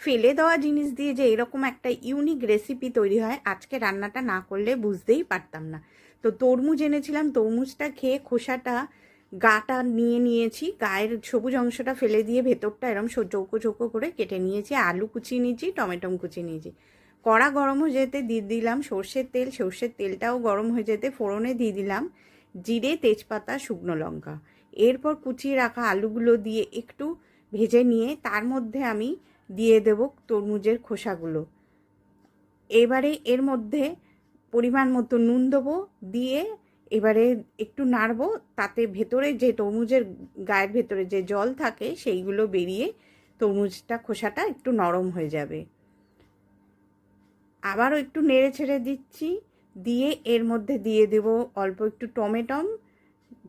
ফেলে দেওয়া জিনিস দিয়ে যে এরকম একটা ইউনিক রেসিপি তৈরি হয়, আজকে রান্নাটা না করলে বুঝতেই পারতাম না। তো তরমুজ এনেছিলাম, তরমুজটা খেয়ে খোসাটা গাটা নিয়ে নিয়েছি, গায়ের সবুজ অংশটা ফেলে দিয়ে ভেতরটা এরম চৌকো চৌকো করে কেটে নিয়েছি। আলু কুচিয়ে নিয়েছি, টমেটো কুচিয়ে নিয়েছি। কড়া গরম হয়ে যেতে দিয়ে দিলাম সর্ষের তেল, সর্ষের তেলটাও গরম হয়ে যেতে ফোড়নে দিয়ে দিলাম জিরে, তেজপাতা, শুকনো লঙ্কা। এরপর কুচিয়ে রাখা আলুগুলো দিয়ে একটু ভেজে নিয়ে তার মধ্যে আমি দিয়ে দেব তরমুজের খোসাগুলো। এবারে এর মধ্যে পরিমাণ মতো নুন দেবো, দিয়ে এবারে একটু নাড়বো, তাতে ভেতরে যে তরমুজের গায়ের ভেতরে যে জল থাকে সেইগুলো বেরিয়ে তরমুজটা খোসাটা একটু নরম হয়ে যাবে। আবারও একটু নেড়ে ছেড়ে দিচ্ছি, দিয়ে এর মধ্যে দিয়ে দেব অল্প একটু টমেটম,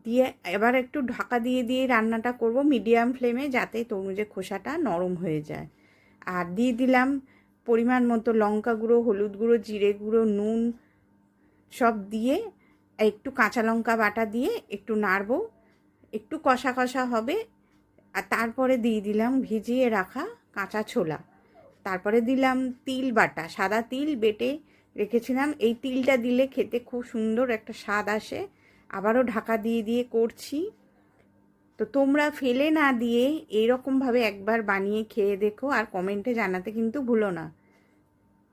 দিয়ে এবার একটু ঢাকা দিয়ে দিয়ে রান্নাটা করব মিডিয়াম ফ্লেমে, যাতে তরমুজের খোসাটা নরম হয়ে যায়। আর দিয়ে দিলাম পরিমাণ মতো লঙ্কা গুঁড়ো, হলুদ গুঁড়ো, জিরে গুঁড়ো, নুন সব দিয়ে একটু কাঁচা লঙ্কা বাটা দিয়ে একটু নাড়বো, একটু কষা কষা হবে। আর তারপরে দিয়ে দিলাম ভিজিয়ে রাখা কাঁচা ছোলা, তারপরে দিলাম তিল বাটা, সাদা তিল বেটে রেখেছিলাম। এই তিলটা দিলে খেতে খুব সুন্দর একটা স্বাদ আসে। আবারও ঢাকা দিয়ে দিয়ে করছি। তো তোমরা ফেলে না দিয়ে এইরকমভাবে একবার বানিয়ে খেয়ে দেখো, আর কমেন্টে জানাতে কিন্তু ভুলো না।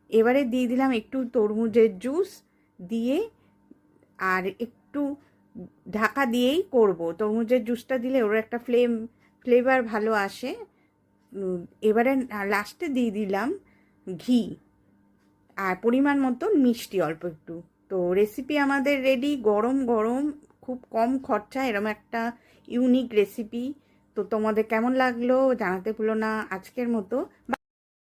এবারে দিয়ে দিলাম একটু তরমুজের জুস দিয়ে, আর একটু ঢাকা দিয়েই করব। তরমুজের জুসটা দিলে ওর একটা ফ্লেভার ভালো আসে। এবারে লাস্টে দিয়ে দিলাম ঘি, আর পরিমাণ মতন মিষ্টি অল্প একটু। তো রেসিপি আমাদের রেডি, গরম গরম, খুব কম খরচা এরম একটা ইউনিক রেসিপি। তো তোমাদের কেমন লাগলো জানাতে ভুলো না। আজকের মতো